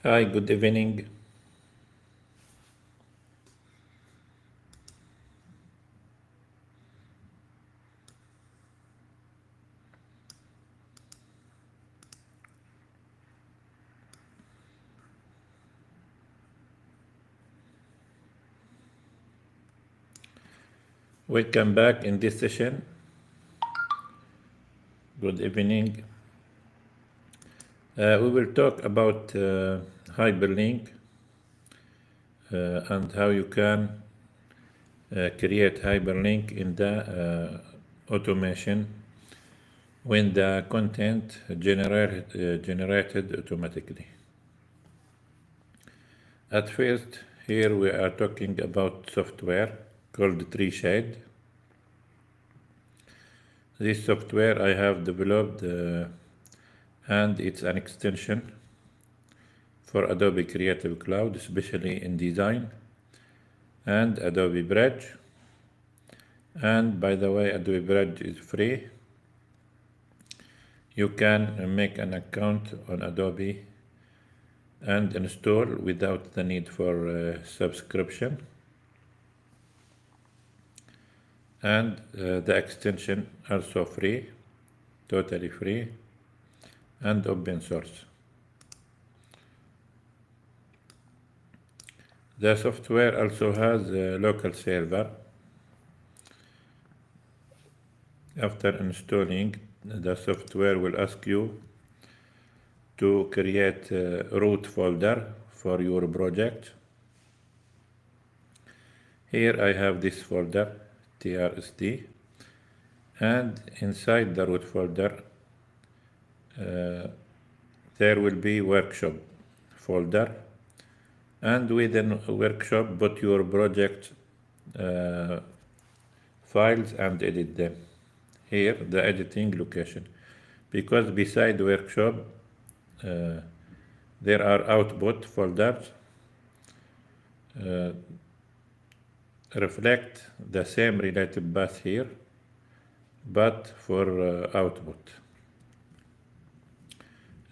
Hi, good evening. Welcome back in this session. Good evening. We will talk about hyperlink and how you can create hyperlink in the automation when the content generated automatically. At first, here we are talking about software called TreeShade. This software I have developed and it's an extension for Adobe Creative Cloud, especially in design, and Adobe Bridge. And by the way, Adobe Bridge is free. You can make an account on Adobe and install without the need for subscription. And the extension also free, totally free, and open source. The software also has a local server. After installing, the software will ask you to create a root folder for your project. Here I have this folder, TRSD, and inside the root folder there will be workshop folder, and within workshop put your project files and edit them. Here the editing location, because beside workshop there are output folders reflect the same relative path here, but for output.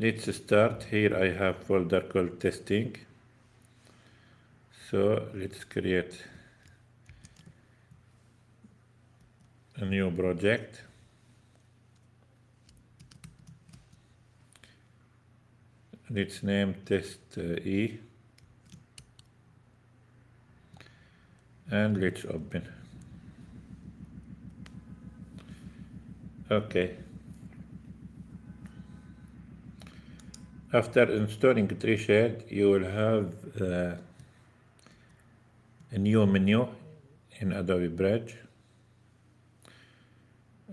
Let's start. Here I have folder called testing. So let's create a new project. Let's name test E. And let's open. Okay. After installing TreeShade, you will have a new menu in Adobe Bridge.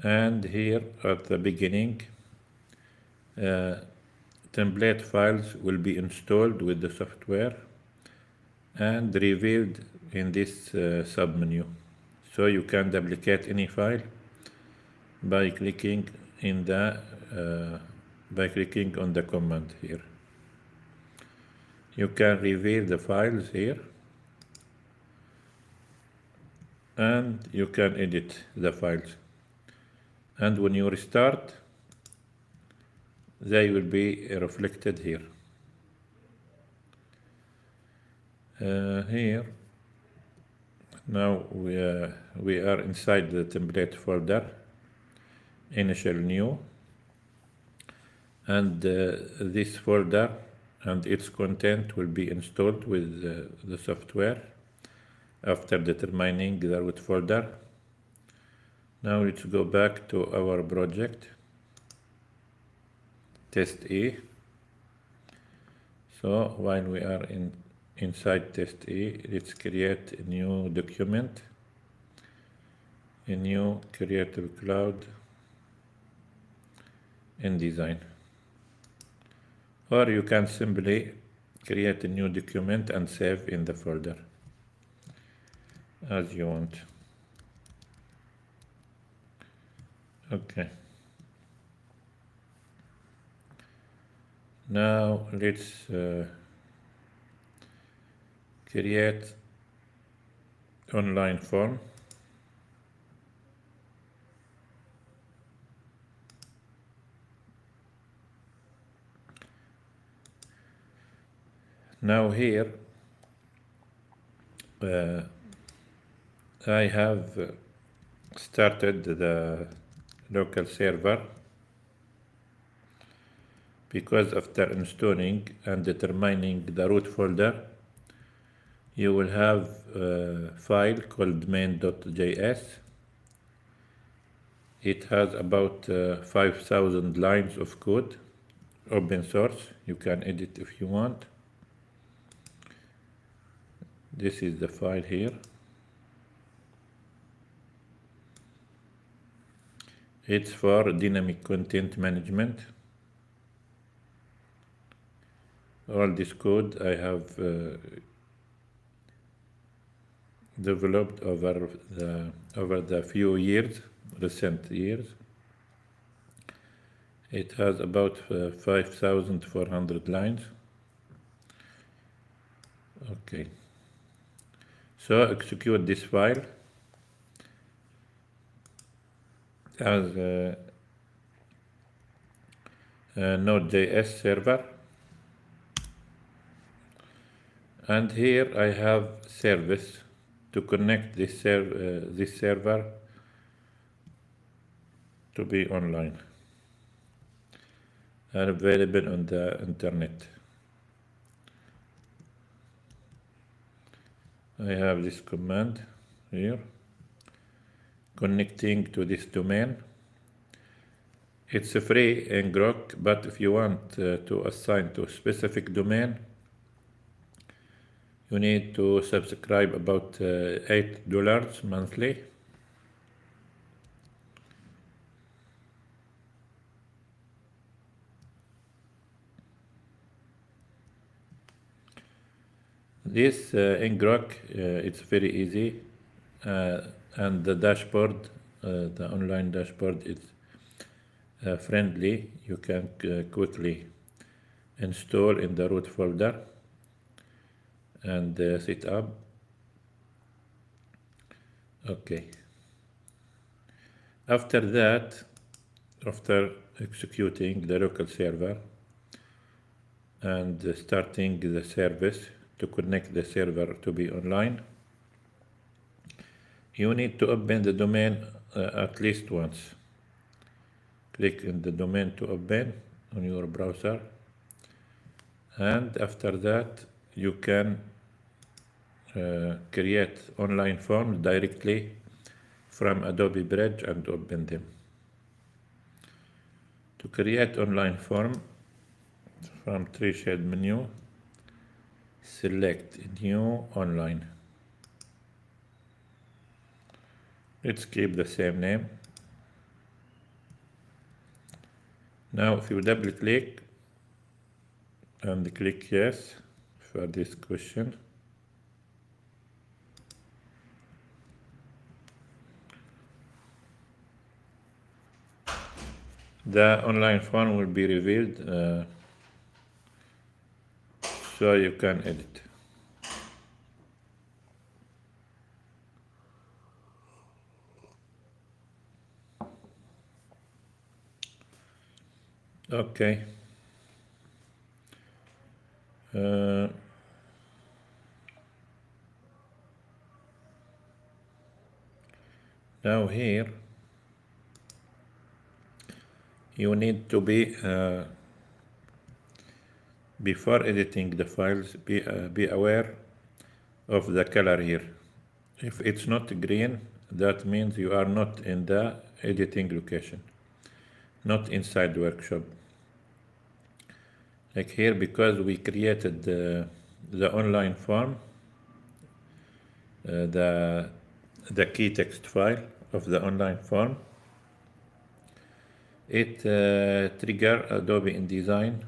And here at the beginning, template files will be installed with the software and revealed in this submenu. So you can duplicate any file by clicking in the by clicking on the command here. You can reveal the files here, and you can edit the files. And when you restart, they will be reflected here. Here, now we are inside the template folder, initial new, and this folder and its content will be installed with the software after determining the root folder. Now let's go back to our project, test E. So while we are inside test E, let's create a new document, a new Creative Cloud in design. Or you can simply create a new document and save in the folder as you want. Okay. Now let's create online form. Now here I have started the local server, because after installing and determining the root folder, you will have a file called main.js. It has about 5,000 lines of code, open source. You can edit if you want. This is the file here. It's for dynamic content management. All this code I have developed over the few years, recent years. It has about 5,400 lines. Okay. So execute this file as a Node.js server. And here I have service to connect this server to be online and available on the internet. I have this command here, connecting to this domain. It's free in Grok, but if you want to assign to a specific domain, you need to subscribe about $8 monthly. This in Grok, it's very easy, and the dashboard, the online dashboard, is friendly. You can quickly install in the root folder and set up. Okay. After that, after executing the local server and starting the service to connect the server to be online, you need to open the domain at least once. Click in the domain to open on your browser, and after that you can create online forms directly from Adobe Bridge and open them. To create online form, from TreeShade menu, select New Online. Let's keep the same name. Now if you double click and click yes for this question, the online form will be revealed, so you can edit. Okay. Now here you need to be before editing the files, be aware of the color here. If it's not green, that means you are not in the editing location, not inside workshop. Like here, because we created the online form, the key text file of the online form, it trigger Adobe InDesign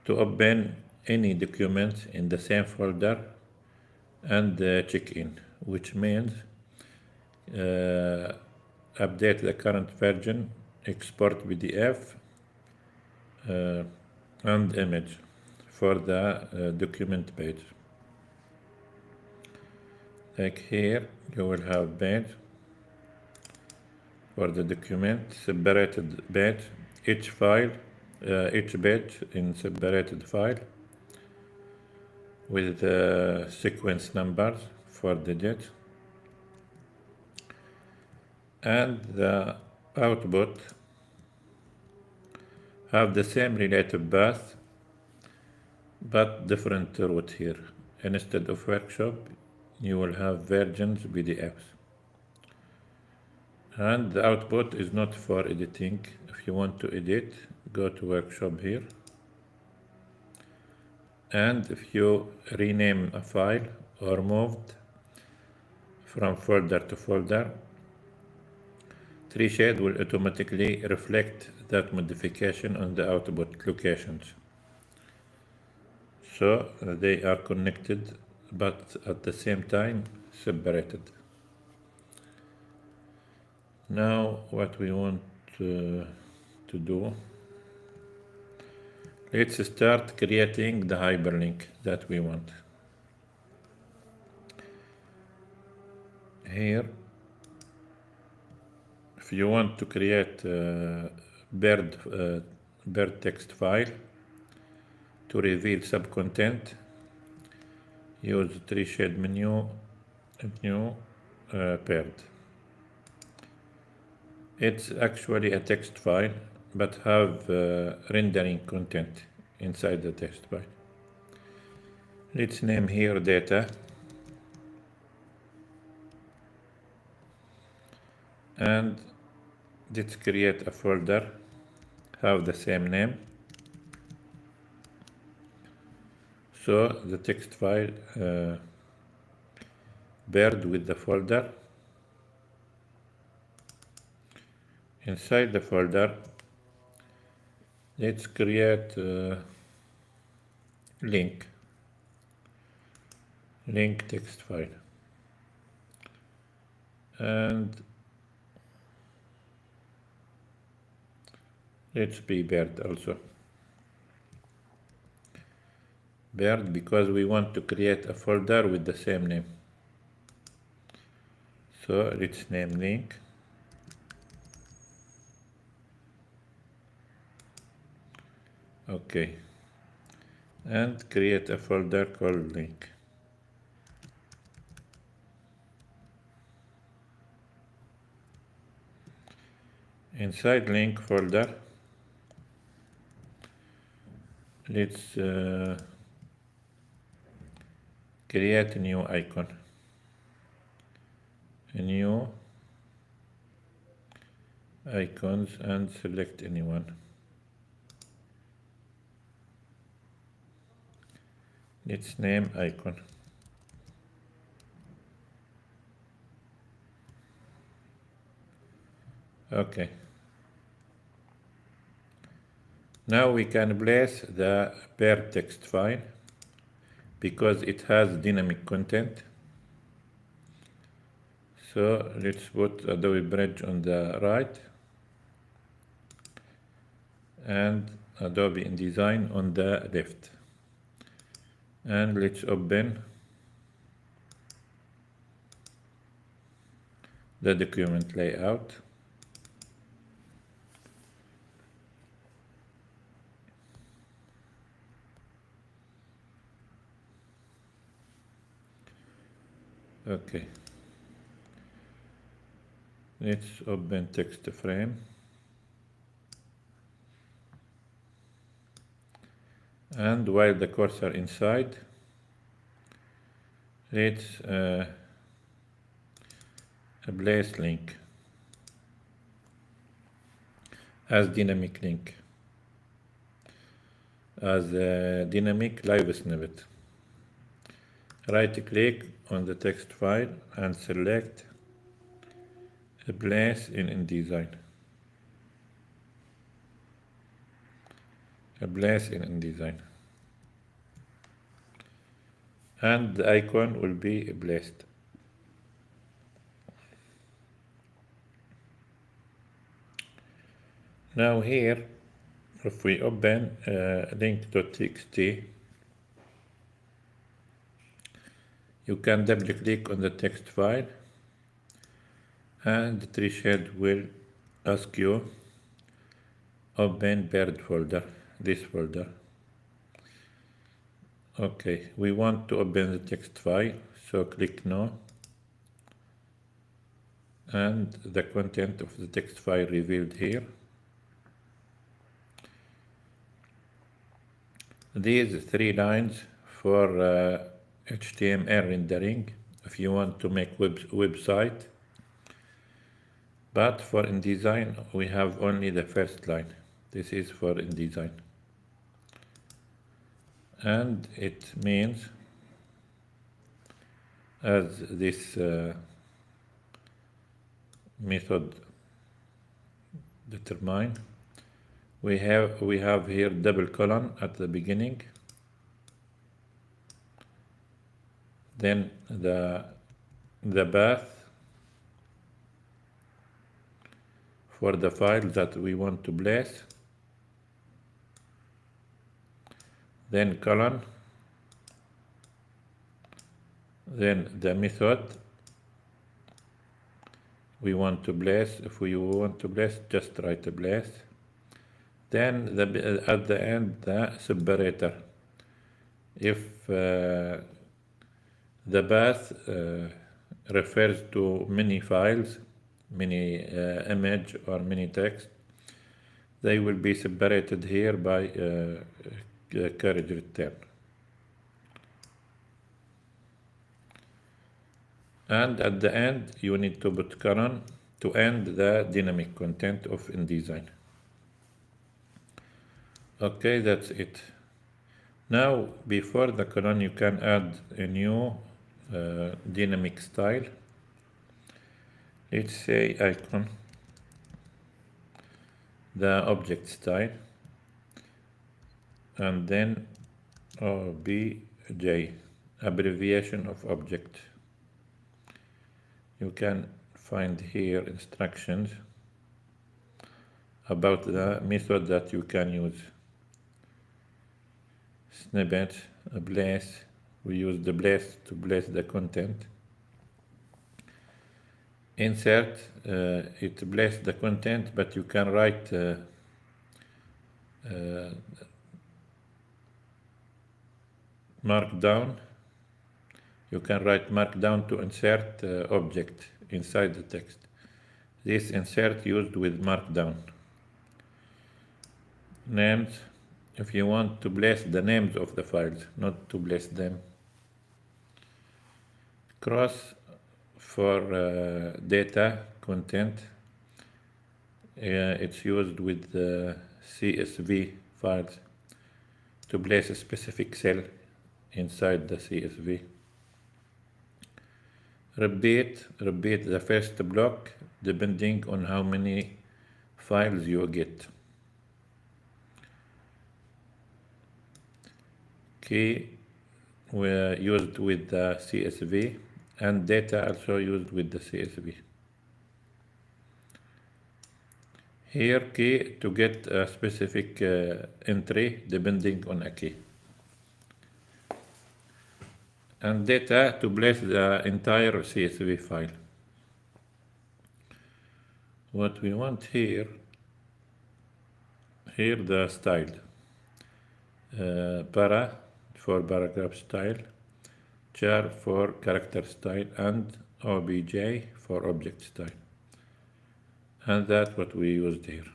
to open any document in the same folder and check in, which means update the current version, export PDF and image for the document page. Like here, you will have page for the document, separated page, each file, each page in separated file. with sequence numbers, 4 digits, and the output have the same relative path but different route here. Instead of workshop, you will have versions PDFs. And the output is not for editing. If you want to edit, go to workshop here. And if you rename a file or moved from folder to folder, TreeShade will automatically reflect that modification on the output locations. So they are connected but at the same time separated. Now what we want to do, let's start creating the hyperlink that we want. Here, if you want to create a bird text file to reveal sub-content, use TreeShade menu, new bird. It's actually a text file, but have rendering content inside the text file. Let's name here data. And let's create a folder, have the same name. So the text file bird with the folder. Inside the folder, let's create link text file, and let's be bird also. Bird because we want to create a folder with the same name. So let's name link. Okay. And create a folder called link. Inside link folder, let's create a new icon. A new icons and select anyone. Let's name icon. Okay. Now we can place the bird text file because it has dynamic content. So let's put Adobe Bridge on the right and Adobe InDesign on the left. And let's open the document layout. Okay. Let's open text frame. And while the cursor inside, let's place link as dynamic link, as a dynamic live snippet. Right click on the text file and select place in InDesign. Place in InDesign. And the icon will be placed. Now here, if we open link.txt, you can double click on the text file and TreeShade will ask you open bird folder, this folder. Okay, we want to open the text file, so click no, and the content of the text file revealed here. These 3 lines for HTML rendering if you want to make website, but for InDesign we have only the first line. This is for InDesign, and it means, as this method determine, we have here double colon at the beginning, then the path for the file that we want to place, then colon, then the method we want to place. If we want to place, just write a place. Then at the end, the separator. If the path refers to many files, many image or many text, they will be separated here by carriage return. And at the end, you need to put colon to end the dynamic content of InDesign. Okay, that's it. Now, before the colon, you can add a new dynamic style. Let's say icon, the object style, and then OBJ, abbreviation of object. You can find here instructions about the method that you can use. Snippet, a place, we use the place to place the content. Insert, it places the content, but you can write markdown. You can write markdown to insert object inside the text. This insert used with markdown. Names, if you want to place the names of the files, not to place them. Cross for data content. It's used with CSV files to place a specific cell inside the CSV. Repeat the first block depending on how many files you get. Key were used with the CSV, and data also used with the CSV. Here key to get a specific entry depending on a key. And data to place the entire CSV file. What we want here the style. Para for paragraph style, char for character style, and OBJ for object style. And that's what we used here.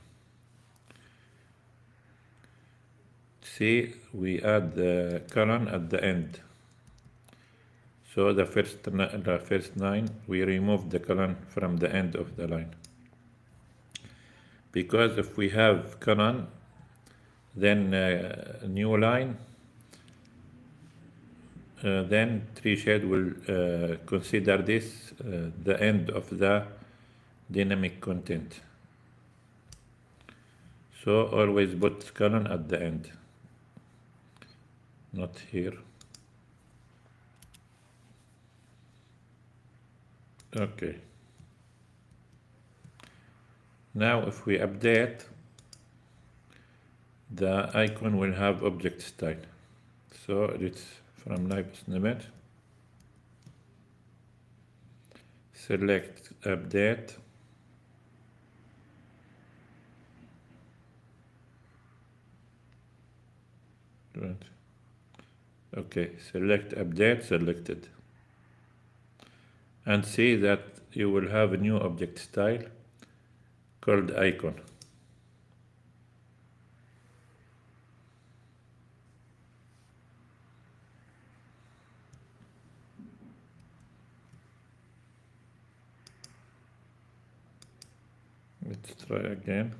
See, we add the colon at the end. So the first line, we remove the colon from the end of the line. Because if we have colon, then a new line, then TreeShade will consider this the end of the dynamic content. So always put colon at the end, not here. Okay. Now if we update, the icon will have object style. So it's from live snippet. Select update. Right. Okay, select update selected, and see that you will have a new object style called icon. Let's try again.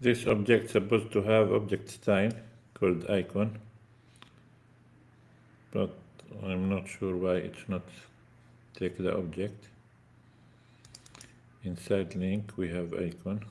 This object is supposed to have object style called icon, but I'm not sure why it's not take the object. Inside link we have icon.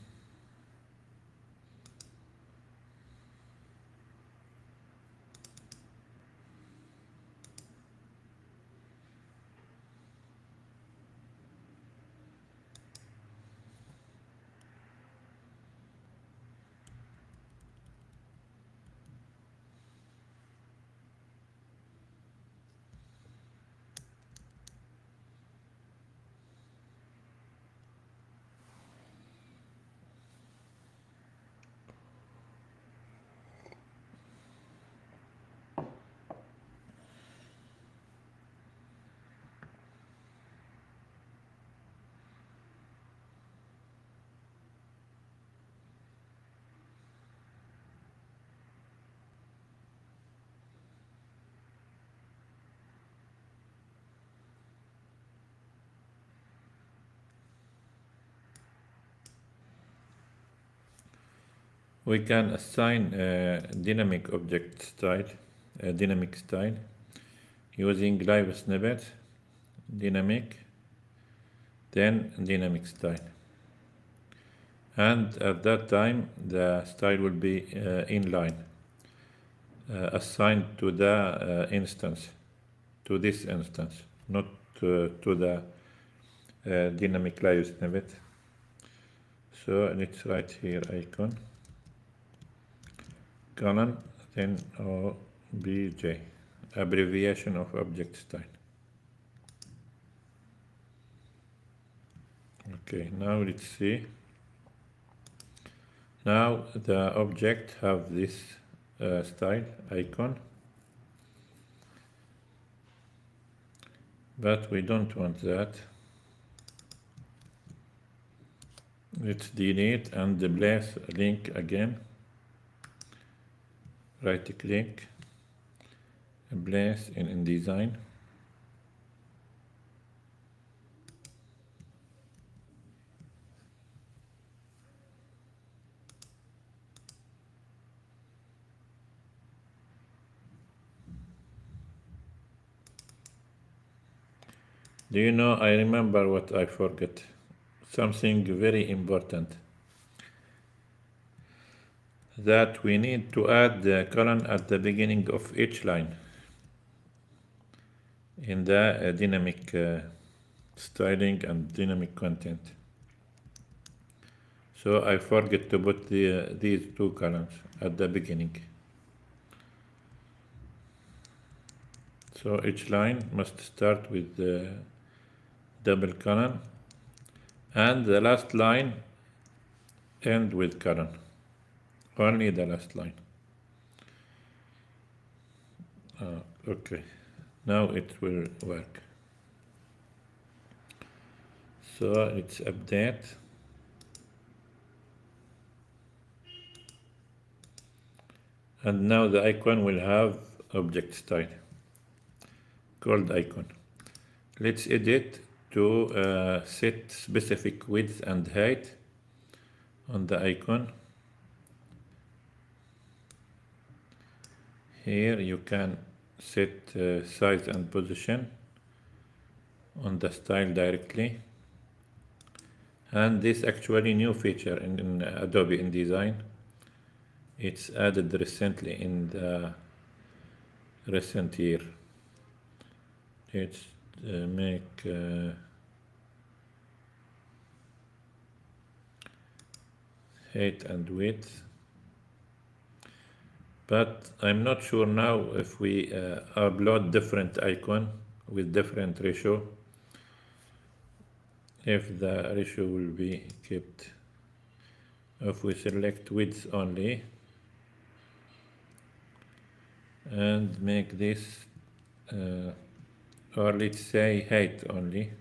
We can assign a dynamic object style, a dynamic style, using live snippet, dynamic, then dynamic style. And at that time, the style will be inline, assigned to the instance, to this instance, not to the dynamic live snippet. So let's write here icon, colon, then obj, abbreviation of object style. Okay, now let's see. Now the object have this style icon, but we don't want that. Let's delete and place link again. Right click, place in InDesign. Do you know, I remember what I forgot. Something very important. That we need to add the colon at the beginning of each line in the dynamic styling and dynamic content. So I forget to put these two columns at the beginning. So each line must start with the double colon, and the last line end with colon. Only the last line. Okay, now it will work. So let's update. And now the icon will have object style called icon. Let's edit to set specific width and height on the icon. Here you can set size and position on the style directly. And this actually new feature in Adobe InDesign. It's added recently in the recent year. Let's make height and width. But I'm not sure now if we upload different icon with different ratio, if the ratio will be kept. If we select width only and make this, or let's say height only,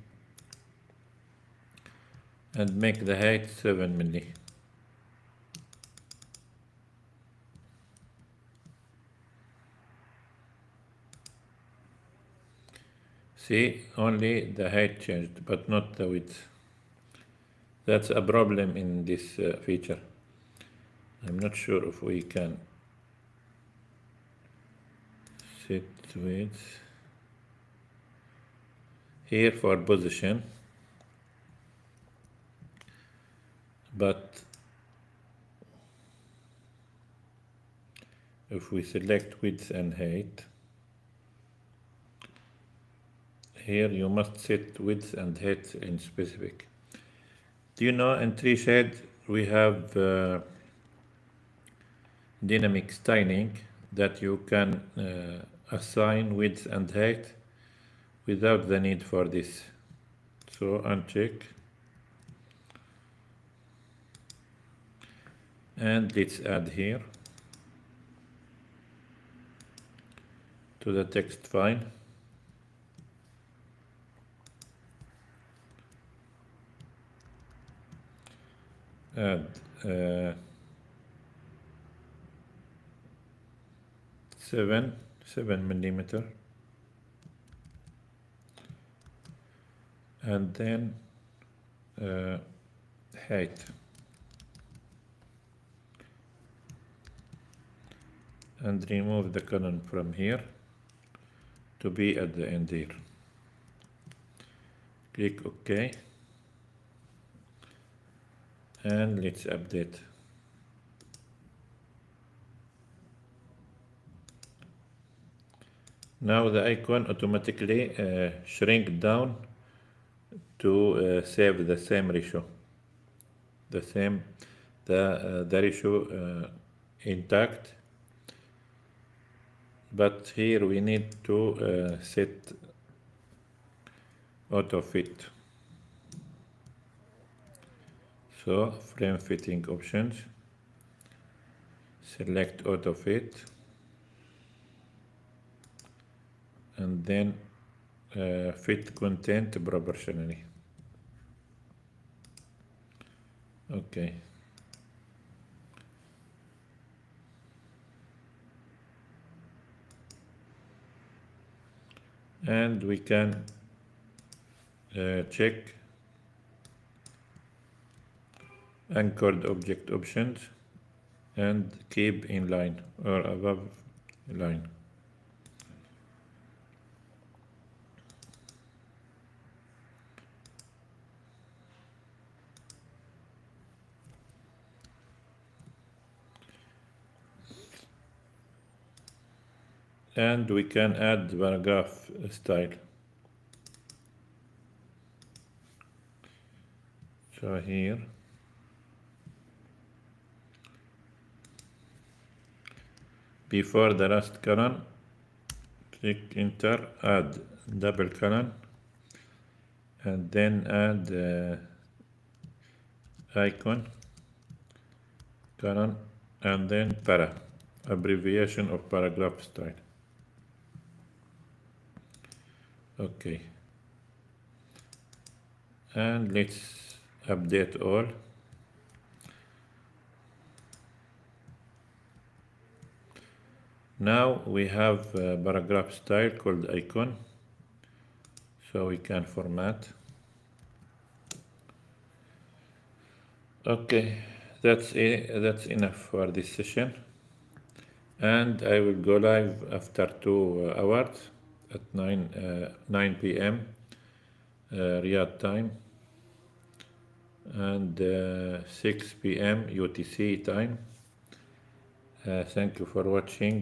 and make the height 7 milli. See, only the height changed, but not the width. That's a problem in this feature. I'm not sure if we can set width here for position, but if we select width and height, here you must set width and height in specific. Do you know in TreeShade we have dynamic styling that you can assign width and height without the need for this. So uncheck and let's add here to the text file. Add 7 millimeter, and then height, and remove the column from here to be at the end here. Click OK, and let's update. Now the icon automatically shrink down to save the same ratio, the ratio intact. But here we need to set auto fit. So frame fitting options, select auto fit, and then fit content proportionally. Okay. And we can check anchored object options and keep in line or above line. And we can add paragraph style. So here before the last column, click enter, add double colon, and then add icon, colon, and then para, abbreviation of paragraph style. Okay, and let's update all. Now we have a paragraph style called icon, so we can format. Okay, that's enough for this session, and I will go live after 2 hours at 9 p.m. Riyadh time and 6 p.m. UTC time. Thank you for watching.